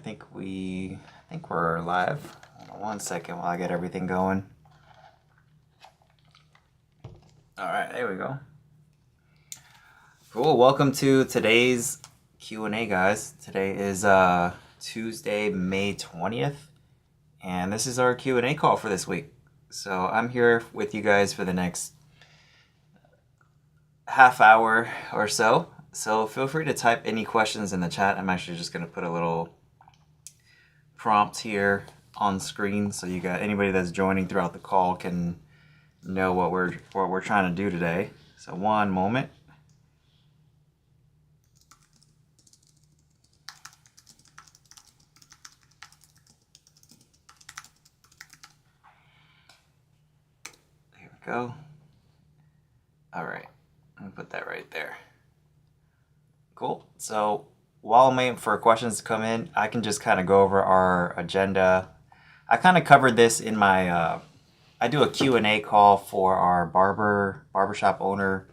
I think we're live. Hold on 1 second while I get everything going. All right, there we go. Cool. Welcome to today's Q&A, guys. Today is Tuesday, May 20th, and this is our Q&A call for this week. So I'm here with you guys for the next half hour or so. So feel free to type any questions in the chat. I'm actually just going to put a little prompt here on screen so you got anybody that's joining throughout the call can know what we're trying to do today. So one moment. There we go. All right, I'm gonna put that right there. Cool. So while I'm waiting for questions to come in, I can just kind of go over our agenda. I kind of covered this in my, I do a Q&A call for our barbershop owner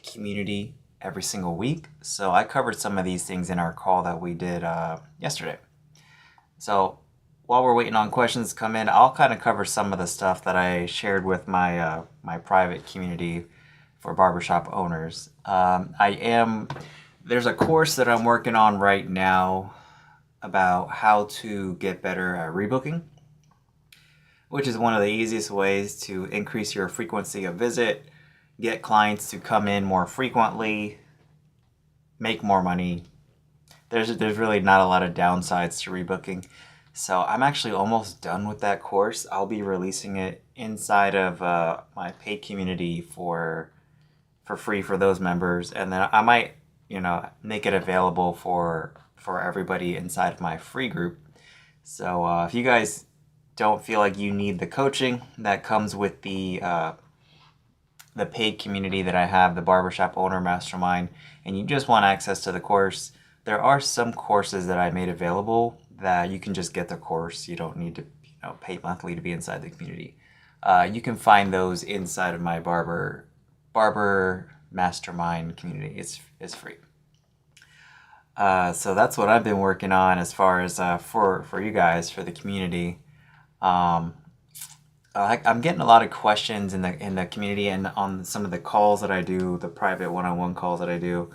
community every single week. So I covered some of these things in our call that we did yesterday. So while we're waiting on questions to come in, I'll kind of cover some of the stuff that I shared with my my private community for barbershop owners. There's a course that I'm working on right now about how to get better at rebooking, which is one of the easiest ways to increase your frequency of visit, get clients to come in more frequently, make more money. There's really not a lot of downsides to rebooking. So I'm actually almost done with that course. I'll be releasing it inside of my paid community for free for those members, and then I might make it available for everybody inside of my free group. So if you guys don't feel like you need the coaching that comes with the paid community that I have, the Barbershop Owner Mastermind, and you just want access to the course, there are some courses that I made available that you can just get the course. You don't need to pay monthly to be inside the community. You can find those inside of my Barber Mastermind community. It's free. So that's what I've been working on as far as for you guys, for the community. I'm getting a lot of questions in the community and on some of the calls that I do, the private one-on-one calls that I do,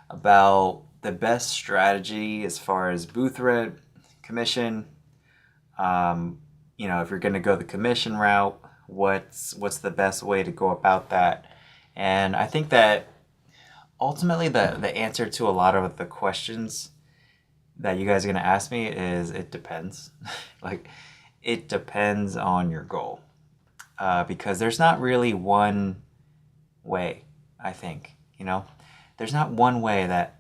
about the best strategy as far as booth rent, commission. If you're going to go the commission route, what's the best way to go about that? And I think that ultimately the answer to a lot of the questions that you guys are going to ask me is it depends. It depends on your goal. Because there's not really one way, I think. There's not one way that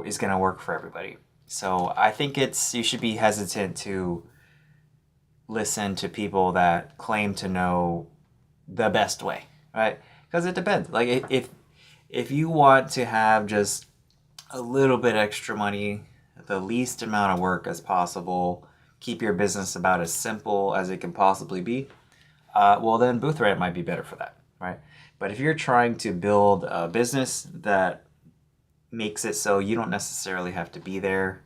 is going to work for everybody. So I think you should be hesitant to listen to people that claim to know the best way, right? Because it depends. If you want to have just a little bit extra money, the least amount of work as possible, keep your business about as simple as it can possibly be, well then booth rent might be better for that, right? But if you're trying to build a business that makes it so you don't necessarily have to be there,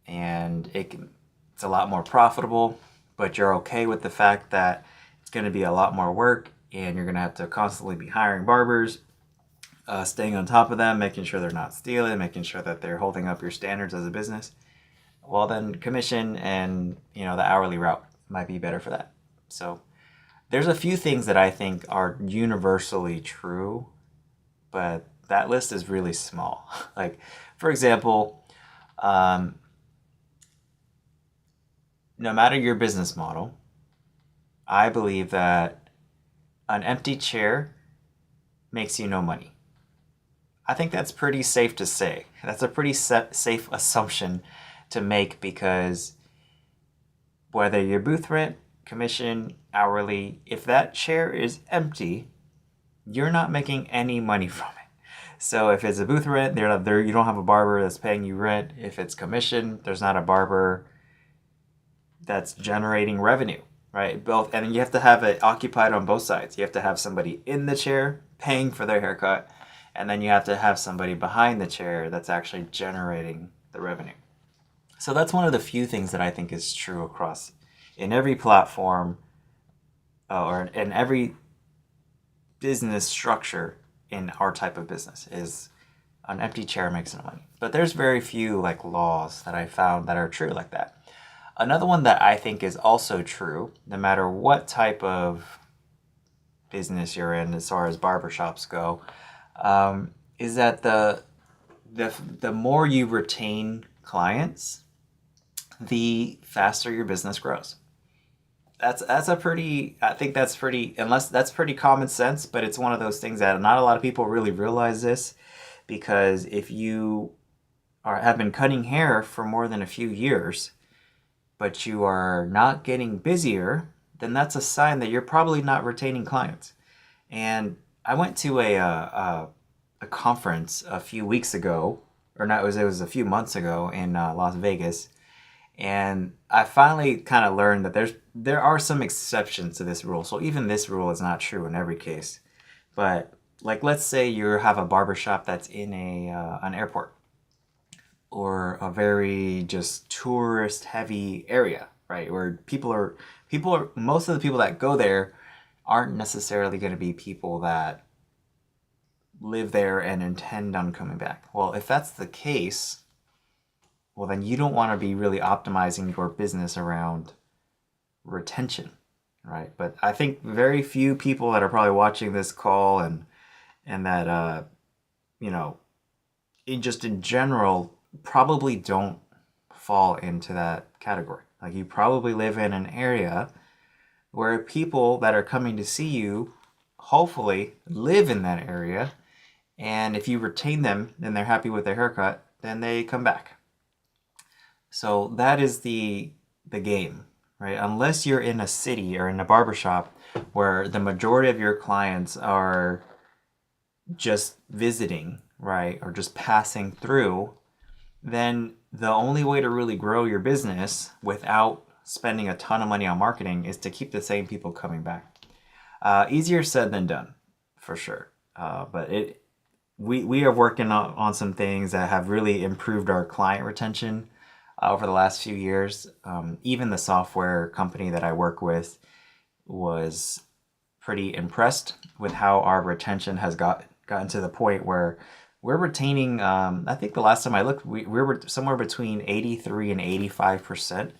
and it's a lot more profitable, but you're okay with the fact that it's going to be a lot more work and you're going to have to constantly be hiring barbers, staying on top of them, making sure they're not stealing, making sure that they're holding up your standards as a business, well then commission and the hourly route might be better for that. So there's a few things that I think are universally true, but that list is really small. For example, no matter your business model, I believe that an empty chair makes you no money. I think that's pretty safe to say. That's a pretty safe assumption to make, because whether your booth rent, commission, hourly, if that chair is empty, you're not making any money from it. So if it's a booth rent, you don't have a barber that's paying you rent. If it's commission, there's not a barber that's generating revenue, right? Both, and you have to have it occupied on both sides. You have to have somebody in the chair paying for their haircut, and then you have to have somebody behind the chair that's actually generating the revenue. So that's one of the few things that I think is true across in every platform or in every business structure in our type of business is an empty chair makes no money. But there's very few like laws that I found that are true like that. Another one that I think is also true, no matter what type of business you're in, as far as barbershops go, is that the more you retain clients, the faster your business grows. That's a pretty, I think that's pretty, unless that's pretty common sense, but it's one of those things that not a lot of people really realize this, because if you have been cutting hair for more than a few years, but you are not getting busier, then that's a sign that you're probably not retaining clients. And I went to a conference a few weeks ago, or not, it was a few months ago in Las Vegas, and I finally kind of learned that there are some exceptions to this rule. So even this rule is not true in every case. But like, let's say you have a barbershop that's in an airport or a very just tourist heavy area, right? Where most of the people that go there aren't necessarily going to be people that live there and intend on coming back. Well, if that's the case, well, then you don't want to be really optimizing your business around retention, right? But I think very few people that are probably watching this call and that you know, just in general, probably don't fall into that category. Like, you probably live in an area where people that are coming to see you hopefully live in that area, and if you retain them and they're happy with their haircut, then they come back. So that is the game, right? Unless you're in a city or in a barbershop where the majority of your clients are just visiting, right, or just passing through, then the only way to really grow your business without spending a ton of money on marketing is to keep the same people coming back. Easier said than done, for sure. But we are working on some things that have really improved our client retention over the last few years. Even the software company that I work with was pretty impressed with how our retention has gotten to the point where we're retaining, I think the last time I looked, we were somewhere between 83 and 85%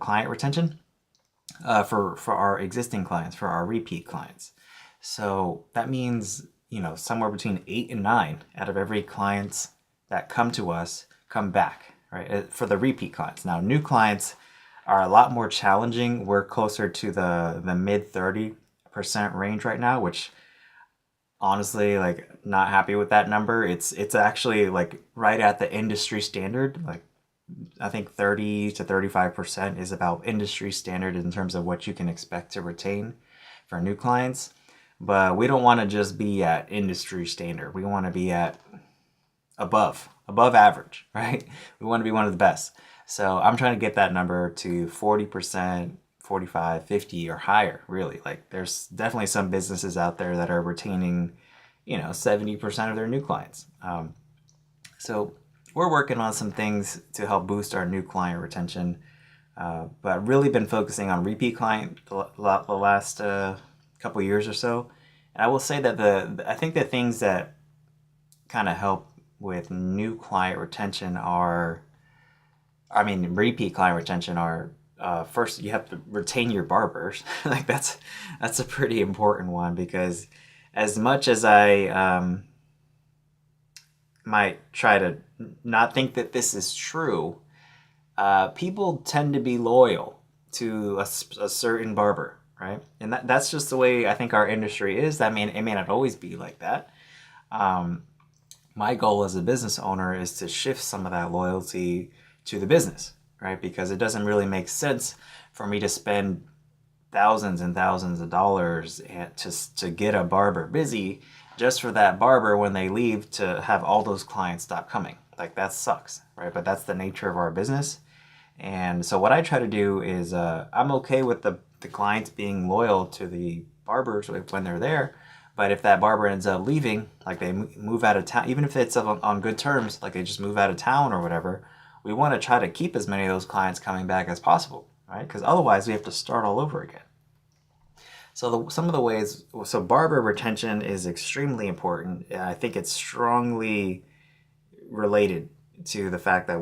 client retention for our existing clients, for our repeat clients. So that means, somewhere between 8 and 9 out of every clients that come to us come back, right? For the repeat clients. Now, new clients are a lot more challenging. We're closer to the mid 30% range right now, which honestly, like, not happy with that number. It's actually like right at the industry standard. Like, I think 30 to 35% is about industry standard in terms of what you can expect to retain for new clients. But we don't want to just be at industry standard. We want to be at above average, right? We want to be one of the best. So I'm trying to get that number to 40%, 45, 50 or higher, really. Like, there's definitely some businesses out there that are retaining, 70% of their new clients. So we're working on some things to help boost our new client retention. But really been focusing on repeat client the last couple years or so. And I will say that I think the things that kind of help with new client retention repeat client retention are, first, you have to retain your barbers. Like, that's a pretty important one, because as much as I might try to not think that this is true, people tend to be loyal to a certain barber, right? And that's just the way I think our industry is. I mean, it may not always be like that. My goal as a business owner is to shift some of that loyalty to the business, right? Because it doesn't really make sense for me to spend thousands and thousands of dollars to get a barber busy just for that barber, when they leave, to have all those clients stop coming. Like, that sucks, right? But that's the nature of our business. And so what I try to do is, I'm okay with the clients being loyal to the barbers when they're there. But if that barber ends up leaving, like they move out of town, even if it's on good terms, like they just move out of town or whatever, we want to try to keep as many of those clients coming back as possible, right? Because otherwise we have to start all over again. So some of the ways, so barber retention is extremely important. I think it's strongly related to the fact that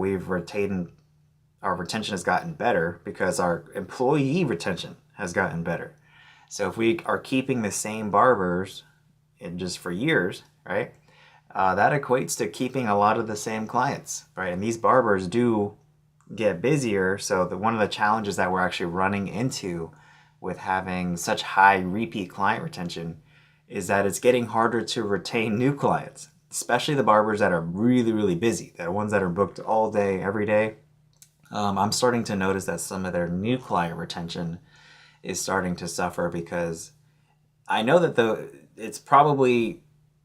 our retention has gotten better because our employee retention has gotten better. So if we are keeping the same barbers just for years, right? That equates to keeping a lot of the same clients, right? And these barbers do get busier. So one of the challenges that we're actually running into with having such high repeat client retention is that it's getting harder to retain new clients, especially the barbers that are really, really busy, the ones that are booked all day, every day. I'm starting to notice that some of their new client retention is starting to suffer because I know that it's probably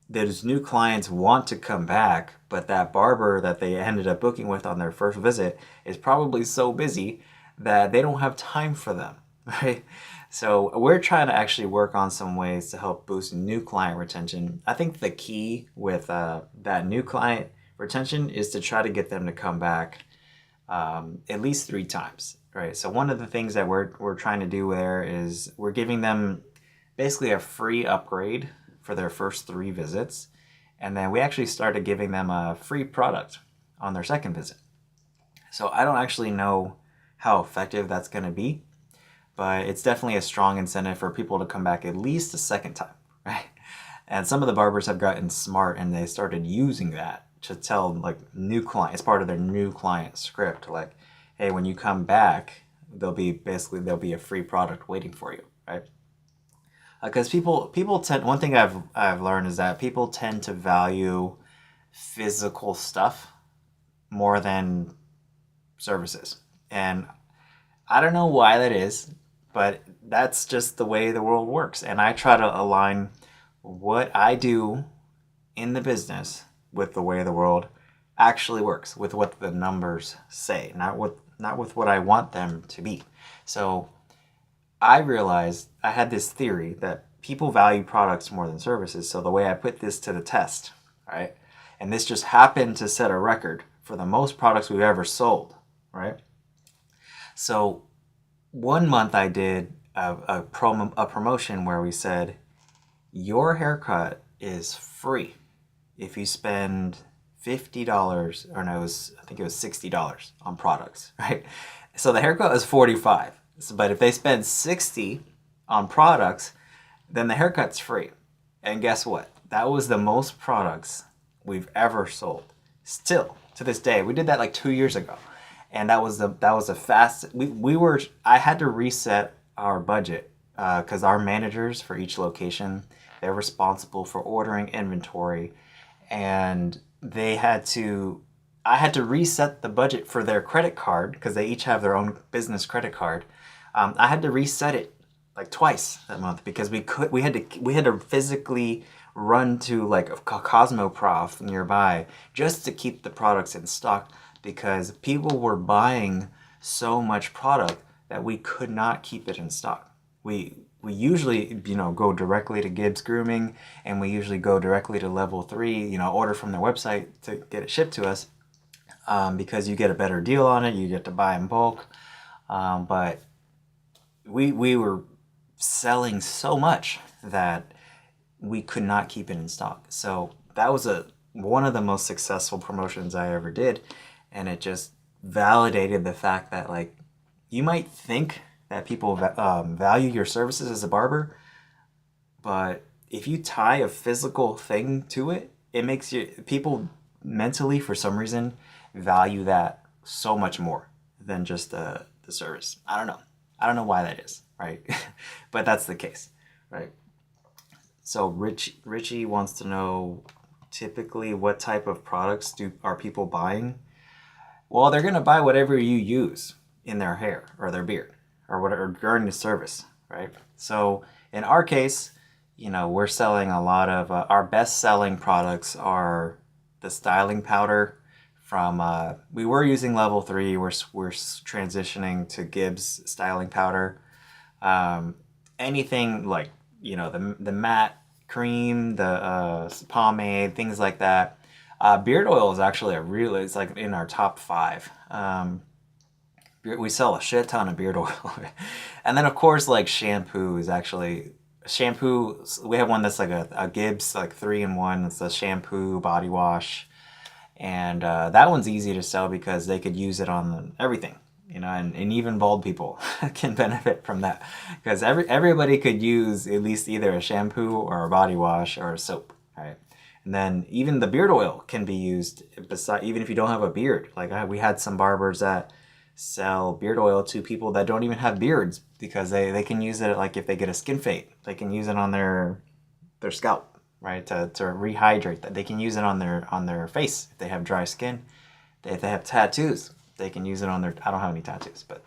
those new clients want to come back, but that barber that they ended up booking with on their first visit is probably so busy that they don't have time for them, right? So we're trying to actually work on some ways to help boost new client retention. I think the key with that new client retention is to try to get them to come back at least 3 times, right? So one of the things that we're trying to do there is we're giving them basically a free upgrade for their first 3 visits, and then we actually started giving them a free product on their second visit. So I don't actually know how effective that's going to be, but it's definitely a strong incentive for people to come back at least a second time, right? And some of the barbers have gotten smart and they started using that to tell like new clients, part of their new client script, like, hey, when you come back, there'll be a free product waiting for you, right? Because people tend, one thing I've learned is that people tend to value physical stuff more than services, and I don't know why that is, but that's just the way the world works. And I try to align what I do in the business with the way the world actually works, with what the numbers say, not with what I want them to be. So I realized I had this theory that people value products more than services. So the way I put this to the test, right? And this just happened to set a record for the most products we've ever sold, right? So one month I did a promotion where we said, your haircut is free if you spend $50, or no, I think it was $60 on products, right? So the haircut is $45. But if they spend $60 on products, then the haircut's free. And guess what? That was the most products we've ever sold. Still, to this day, we did that like 2 years ago. And that was a fast, I had to reset our budget because our managers for each location, they're responsible for ordering inventory, and I had to reset the budget for their credit card because they each have their own business credit card. I had to reset it like twice that month because we had to physically run to like a Cosmoprof nearby just to keep the products in stock because people were buying so much product that we could not keep it in stock. We usually, go directly to Gibbs Grooming, and we usually go directly to Level 3, order from their website to get it shipped to us because you get a better deal on it, you get to buy in bulk. But we were selling so much that we could not keep it in stock. So that was one of the most successful promotions I ever did, and it just validated the fact that like you might think that people value your services as a barber, but if you tie a physical thing to it, it makes people mentally, for some reason, value that so much more than just the service. I don't know why that is, right? But that's the case, right? So Richie wants to know typically what type of products are people buying? Well, they're gonna buy whatever you use in their hair or their beard or whatever during the service, right? So in our case, we're selling a lot of our best selling products are the styling powder from we were using Level 3, we're transitioning to Gibbs styling powder. Anything like the matte cream, the pomade, things like that. Beard oil is actually it's like in our top five. We sell a shit ton of beard oil. And then of course like shampoo is actually shampoo. We have one that's like a Gibbs like 3-in-1. It's a shampoo body wash, and that one's easy to sell because they could use it on everything, and even bald people can benefit from that because everybody could use at least either a shampoo or a body wash or a soap, right? And then even the beard oil can be used even if you don't have a beard. Like we had some barbers that sell beard oil to people that don't even have beards because they can use it like if they get a skin fade, they can use it on their scalp, right? To rehydrate that. They can use it on their face if they have dry skin. If they have tattoos, they can use it on their. I don't have any tattoos, but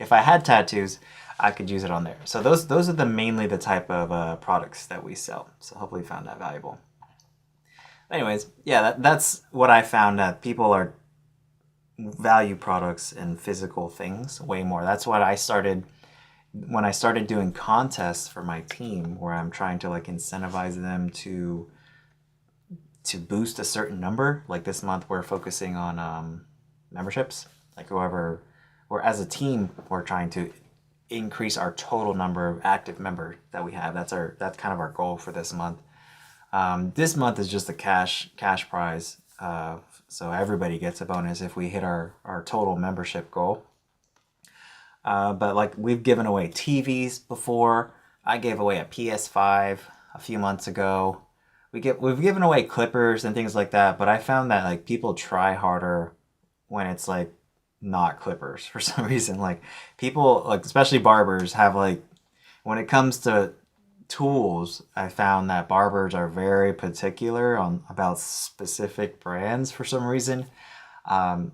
if I had tattoos, I could use it on there. So those are mainly the type of products that we sell. So hopefully you found that valuable. Anyways, yeah, that's what I found, that people are value products and physical things way more. That's what I started when I started doing contests for my team, where I'm trying to like incentivize them to boost a certain number. Like this month, we're focusing on memberships. Like or as a team, we're trying to increase our total number of active members that we have. That's kind of our goal for this month. This month is just a cash prize, so everybody gets a bonus if we hit our total membership goal. But like we've given away TVs before. I gave away a PS5 a few months ago. We've given away clippers and things like that, but I found that like people try harder when it's like not clippers for some reason. Like people, like especially barbers, have like when it comes to tools, I found that barbers are very particular about specific brands for some reason.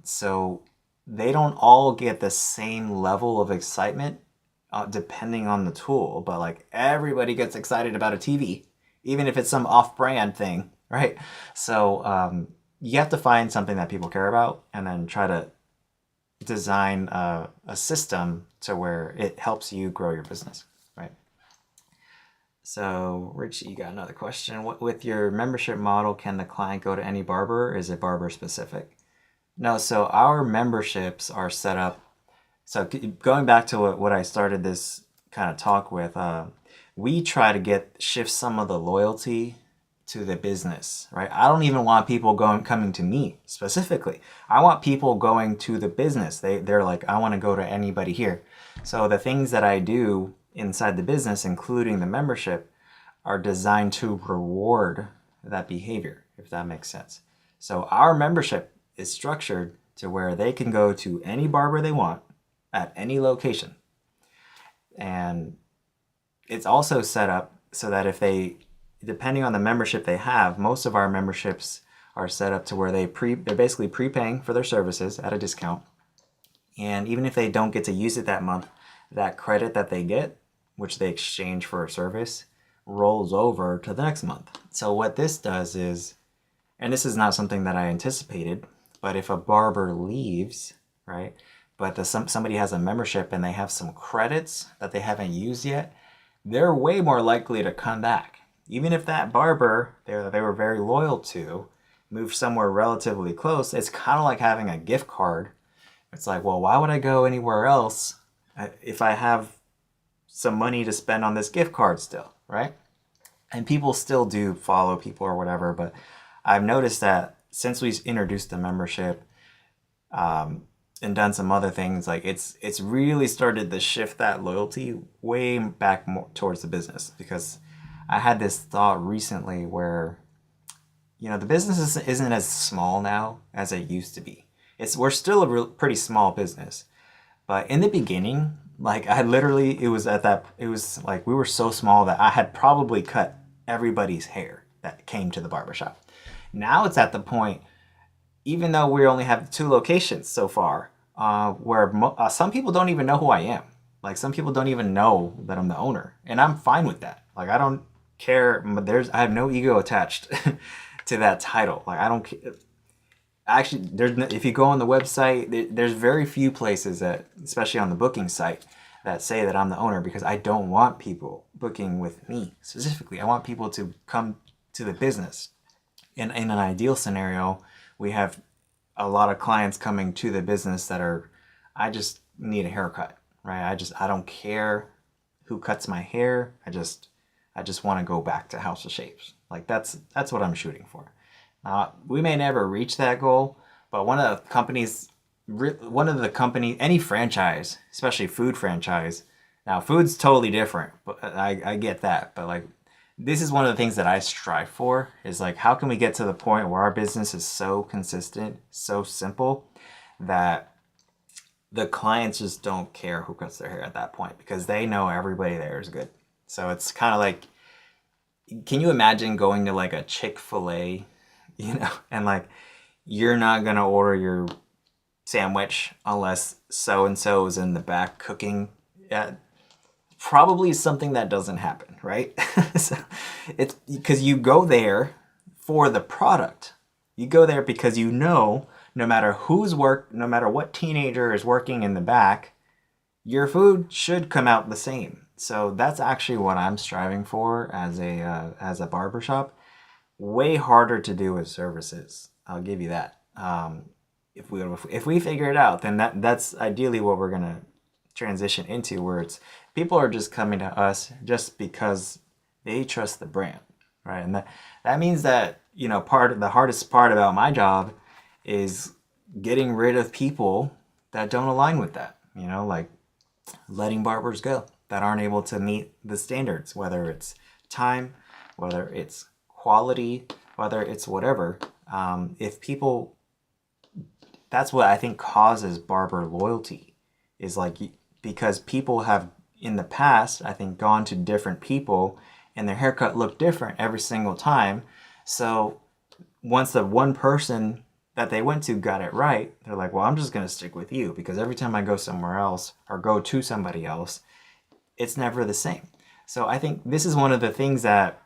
So they don't all get the same level of excitement depending on the tool, but like everybody gets excited about a TV, even if it's some off-brand thing, right? So you have to find something that people care about and then try to design a system to where it helps you grow your business, right? So Richie, you got another question. With your membership model, can the client go to any barber, or is it barber specific? No, so our memberships are set up. So going back to what I started this kind of talk with, we try to shift some of the loyalty to the business, right? I don't even want people coming to me specifically. I want people going to the business. They're like, I want to go to anybody here. So the things that I do inside the business, including the membership, are designed to reward that behavior, if that makes sense. So our membership is structured to where they can go to any barber they want at any location. And it's also set up so that depending on the membership they have, most of our memberships are set up to where they're basically prepaying for their services at a discount. And even if they don't get to use it that month, that credit that they get, which they exchange for a service, rolls over to the next month. So what this does is, and this is not something that I anticipated, but if a barber leaves, right, but somebody has a membership and they have some credits that they haven't used yet, they're way more likely to come back. Even if that barber they were very loyal to moved somewhere relatively close, it's kind of like having a gift card. It's like, well, why would I go anywhere else if I have some money to spend on this gift card still, right? And people still do follow people or whatever, but I've noticed that since we introduced the membership and done some other things, like it's really started to shift that loyalty way back more towards the business. Because I had this thought recently where, the business isn't as small now as it used to be. We're still a pretty small business, but in the beginning, like it was like we were so small that I had probably cut everybody's hair that came to the barbershop. Now it's at the point, even though we only have 2 locations so far, where some people don't even know who I am. Like some people don't even know that I'm the owner, and I'm fine with that. Like I don't care. I have no ego attached to that title. Like I don't care. Actually, if you go on the website, there's very few places that, especially on the booking site, that say that I'm the owner, because I don't want people booking with me specifically. I want people to come to the business. In an ideal scenario, we have a lot of clients coming to the business that are, I just need a haircut, right? I don't care who cuts my hair. I just want to go back to House of Shapes. Like that's what I'm shooting for. We may never reach that goal, but any franchise, especially food franchise. Now, food's totally different, but I get that. But like, this is one of the things that I strive for is like, how can we get to the point where our business is so consistent, so simple that the clients just don't care who cuts their hair at that point because they know everybody there is good. So it's kind of like, can you imagine going to like a Chick-fil-A, and like, you're not going to order your sandwich unless so and so is in the back cooking. Probably something that doesn't happen, right? So it's because you go there for the product. You go there because no matter no matter what teenager is working in the back, your food should come out the same. So that's actually what I'm striving for as a barbershop. Way harder to do with services. I'll give you that. If we figure it out, then that's ideally what we're gonna transition into, where it's people are just coming to us just because they trust the brand, right? And that means that part of the hardest part about my job is getting rid of people that don't align with that. Like letting barbers go that aren't able to meet the standards, whether it's time, whether it's quality, whether it's whatever. If people, that's what I think causes barber loyalty, is like, because people have in the past, I think, gone to different people and their haircut looked different every single time. So once the one person that they went to got it right, they're like, well, I'm just going to stick with you because every time I go somewhere else or go to somebody else, it's never the same. So I think this is one of the things that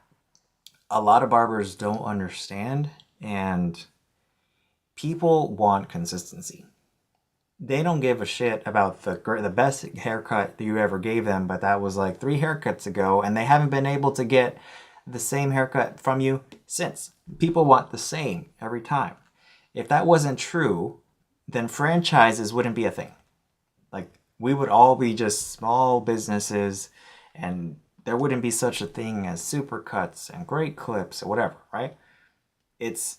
a lot of barbers don't understand, and people want consistency. They don't give a shit about the best haircut that you ever gave them, but that was like 3 haircuts ago, and they haven't been able to get the same haircut from you since. People want the same every time. If that wasn't true, then franchises wouldn't be a thing. Like, we would all be just small businesses, and there wouldn't be such a thing as supercuts and great clips or whatever, right? It's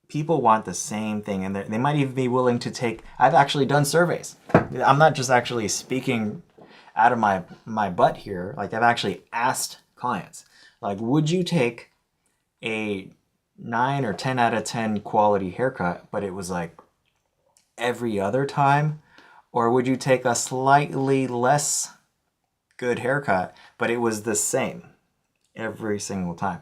people want the same thing, and they might even be willing to take. I've actually done surveys. I'm not just actually speaking out of my butt here. Like, I've actually asked clients, like, would you take a 9 or 10 out of 10 quality haircut, but it was like every other time? Or would you take a slightly less good haircut, but it was the same every single time?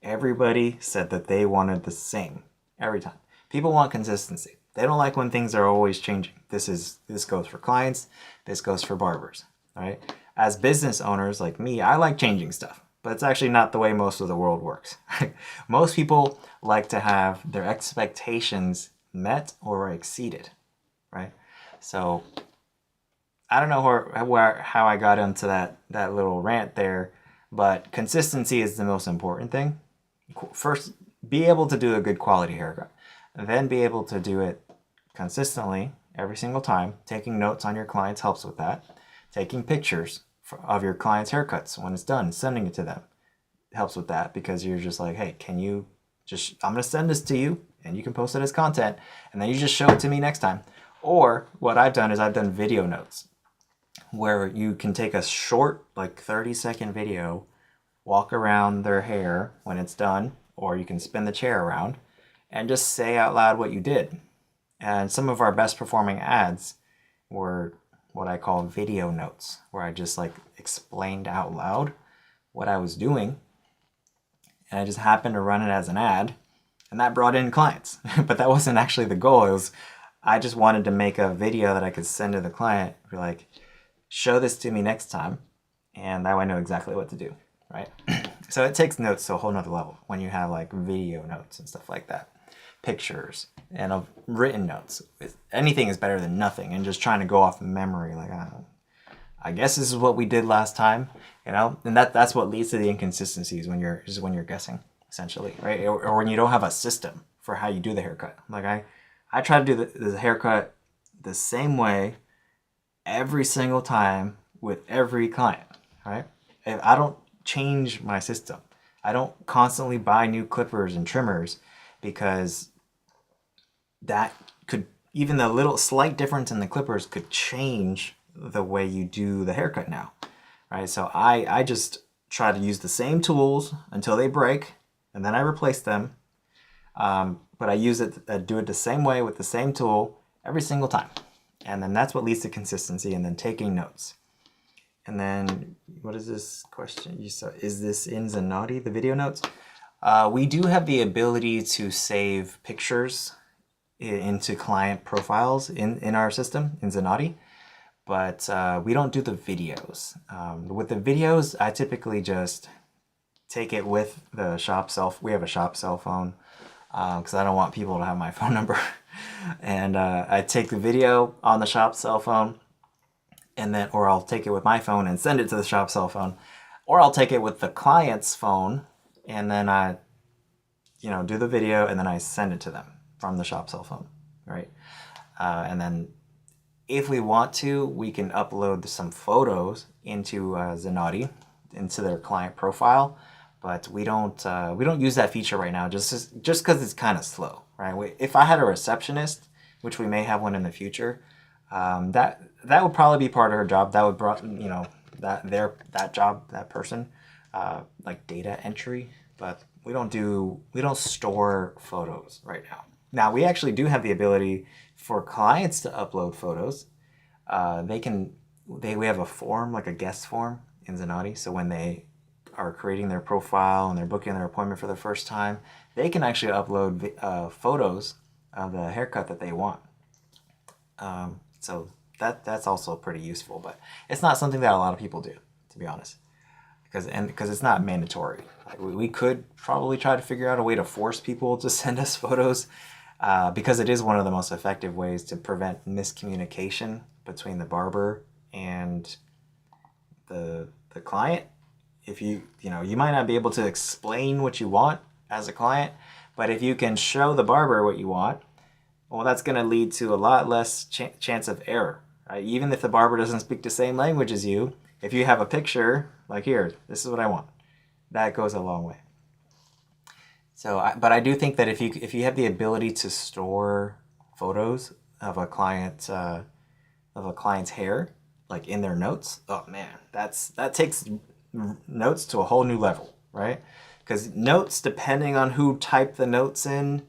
Everybody said that they wanted the same every time. People want consistency. They don't like when things are always changing. This goes for clients. This goes for barbers, right? As business owners like me, I like changing stuff, but it's actually not the way most of the world works. Most people like to have their expectations met or exceeded, right? So I don't know how I got into that little rant there, but consistency is the most important thing. First, be able to do a good quality haircut, then be able to do it consistently every single time. Taking notes on your clients helps with that. Taking pictures of your clients' haircuts when it's done, sending it to them helps with that, because you're just like, hey, I'm going to send this to you and you can post it as content, and then you just show it to me next time. Or what I've done is I've done video notes where you can take a short, like 30-second video, walk around their hair when it's done, or you can spin the chair around and just say out loud what you did. And some of our best performing ads were what I call video notes, where I just like explained out loud what I was doing. And I just happened to run it as an ad, and that brought in clients. But that wasn't actually the goal. I just wanted to make a video that I could send to the client, be like, show this to me next time, and that way I know exactly what to do, right? So it takes notes to a whole nother level when you have like video notes and stuff like that, pictures and written notes. Anything is better than nothing, and just trying to go off memory, like, I guess this is what we did last time, and that's what leads to the inconsistencies when you're guessing. essentially, right? Or when you don't have a system for how you do the haircut. Like I try to do the haircut the same way every single time with every client, right? If I don't change my system, I don't constantly buy new clippers and trimmers, because that could, even the little slight difference in the clippers could change the way you do the haircut now, right? So I just try to use the same tools until they break, and then I replace them. But I do it the same way with the same tool every single time. And then that's what leads to consistency, and then taking notes. And then, what is this question? You saw, is this in Zenati, the video notes? We do have the ability to save pictures into client profiles in our system, in Zenati, but we don't do the videos. With the videos, I typically just take it with the shop we have a shop cell phone, because I don't want people to have my phone number. And I take the video on the shop cell phone, and then, or I'll take it with my phone and send it to the shop cell phone, or I'll take it with the client's phone, and then I, do the video, and then I send it to them from the shop cell phone, right? And then if we want to, we can upload some photos into Zenati, into their client profile, but we don't use that feature right now, just because it's kind of slow, right? If I had a receptionist, which we may have one in the future, that would probably be part of her job. That would that person, like data entry, but we don't store photos right now. Now we actually do have the ability for clients to upload photos. We have a form, like a guest form in Zenati. So when they are creating their profile and they're booking their appointment for the first time, they can actually upload photos of the haircut that they want. So that's also pretty useful, but it's not something that a lot of people do, to be honest, because it's not mandatory. Like we could probably try to figure out a way to force people to send us photos, because it is one of the most effective ways to prevent miscommunication between the barber and the client. If you might not be able to explain what you want as a client, but if you can show the barber what you want, well, that's going to lead to a lot less chance of error. Right? Even if the barber doesn't speak the same language as you, if you have a picture, like here, this is what I want, that goes a long way. So, but I do think that if you have the ability to store photos of a client's hair, like in their notes, oh man, that takes notes to a whole new level, right? Because notes, depending on who typed the notes in,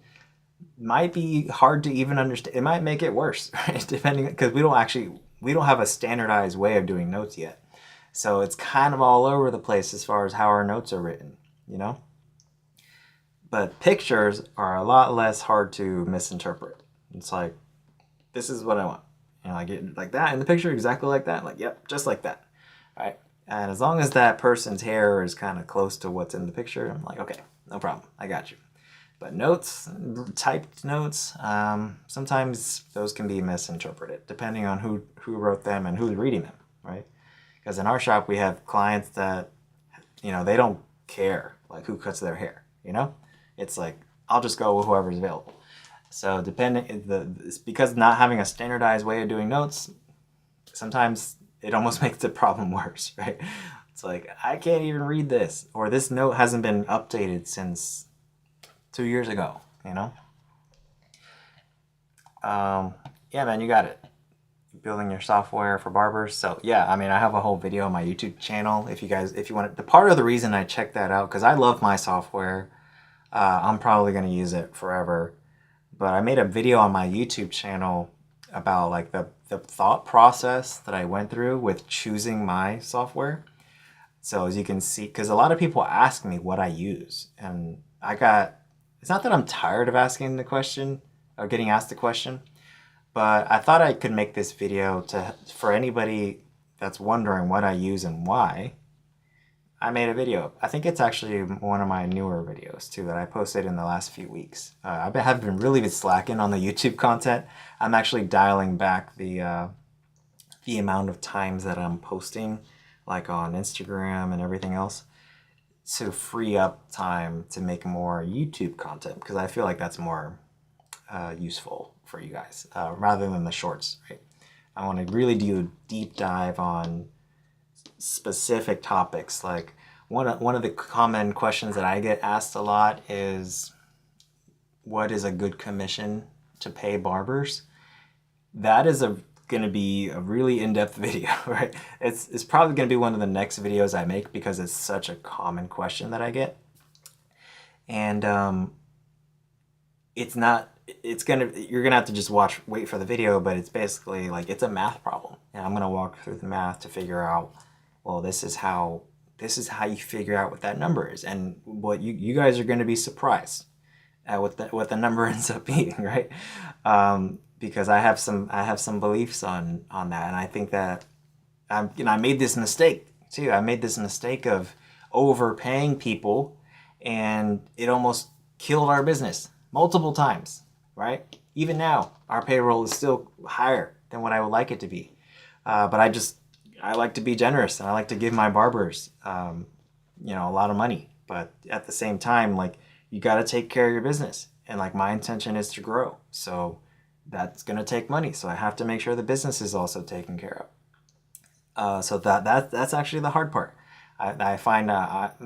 might be hard to even understand. It might make it worse, right? Depending, because we don't have a standardized way of doing notes yet. So it's kind of all over the place as far as how our notes are written, But pictures are a lot less hard to misinterpret. It's like, this is what I want. I get like that in the picture, exactly like that. Like, yep, just like that, right? And as long as that person's hair is kind of close to what's in the picture, I'm like, okay, no problem, I got you. But notes, typed notes, sometimes those can be misinterpreted depending on who wrote them and who's reading them, right? Because in our shop, we have clients that, they don't care like who cuts their hair, It's like, I'll just go with whoever's available. So it's because not having a standardized way of doing notes, sometimes it almost makes the problem worse, right? It's like, I can't even read this, or this note hasn't been updated since 2 years ago, Yeah, man, you got it. Building your software for barbers. So yeah, I have a whole video on my YouTube channel. If you want the part of the reason I checked that out, because I love my software. I'm probably going to use it forever. But I made a video on my YouTube channel about like the thought process that I went through with choosing my software. So as you can see, because a lot of people ask me what I use, and it's not that I'm tired of asking the question or getting asked the question, but I thought I could make this video for anybody that's wondering what I use and why. I made a video. I think it's actually one of my newer videos too that I posted in the last few weeks. I have been really slacking on the YouTube content. I'm actually dialing back the amount of times that I'm posting, like on Instagram and everything else. to free up time to make more YouTube content, because I feel like that's more useful for you guys rather than the shorts, right? I want to really do a deep dive on specific topics. Like one of the common questions that I get asked a lot is, what is a good commission to pay barbers? That is going to be a really in-depth video, right? It's probably going to be one of the next videos I make, because it's such a common question that I get. And you're gonna have to just wait for the video, but it's basically like, it's a math problem, and I'm gonna walk through the math to figure out, well, this is how you figure out what that number is, and what you guys are gonna be surprised at what the number ends up being, right? Because I have some beliefs on that, and I think that I made this mistake too. I made this mistake of overpaying people, and it almost killed our business multiple times, right? Even now, our payroll is still higher than what I would like it to be. But I like to be generous, and I like to give my barbers, a lot of money. But at the same time, like, you got to take care of your business. And like, my intention is to grow. So that's going to take money. So I have to make sure the business is also taken care of. So that's actually the hard part. I find,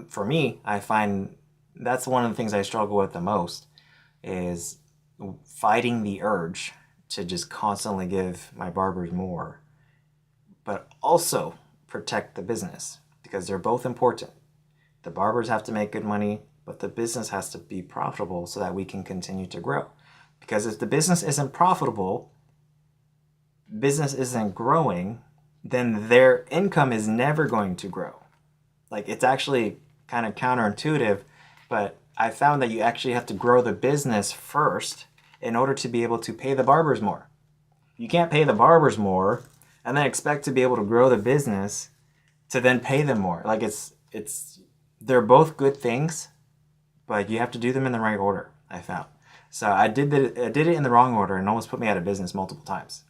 for me, I find that's one of the things I struggle with the most, is fighting the urge to just constantly give my barbers more, but also protect the business, because they're both important. The barbers have to make good money, but the business has to be profitable so that we can continue to grow. Because if the business isn't profitable, business isn't growing, then their income is never going to grow. Like, it's actually kind of counterintuitive, but I found that you actually have to grow the business first in order to be able to pay the barbers more. You can't pay the barbers more and then expect to be able to grow the business to then pay them more. Like, they're both good things, but you have to do them in the right order, I found. So I did it in the wrong order, and almost put me out of business multiple times,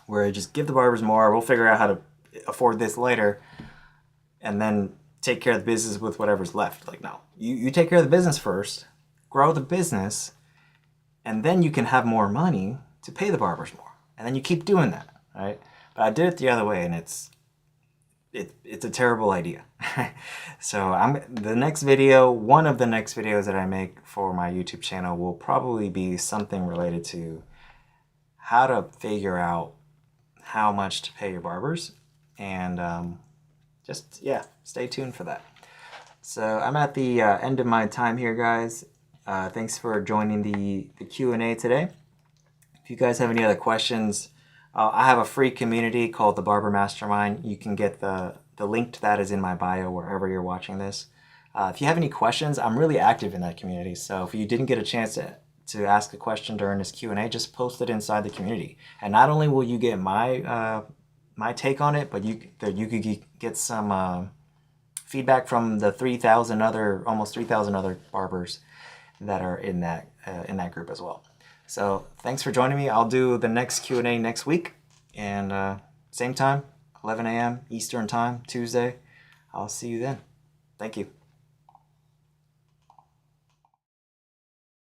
where I just give the barbers more, we'll figure out how to afford this later, and then take care of the business with whatever's left. Like, no, you take care of the business first, grow the business, and then you can have more money to pay the barbers more. And then you keep doing that, right? But I did it the other way, and it's a terrible idea. So the next video, one of the next videos that I make for my YouTube channel, will probably be something related to how to figure out how much to pay your barbers, and stay tuned for that. So I'm at the end of my time here, guys. Thanks for joining the Q&A today. If you guys have any other questions, I have a free community called the Barber Mastermind. You can get the link to that is in my bio wherever you're watching this. If you have any questions, I'm really active in that community. So if you didn't get a chance to ask a question during this Q&A, just post it inside the community. And not only will you get my take on it, but you could get some feedback from the almost 3,000 other barbers that are in that group as well. So thanks for joining me. I'll do the next Q&A next week, and same time, 11 a.m. Eastern time, Tuesday. I'll see you then. Thank you.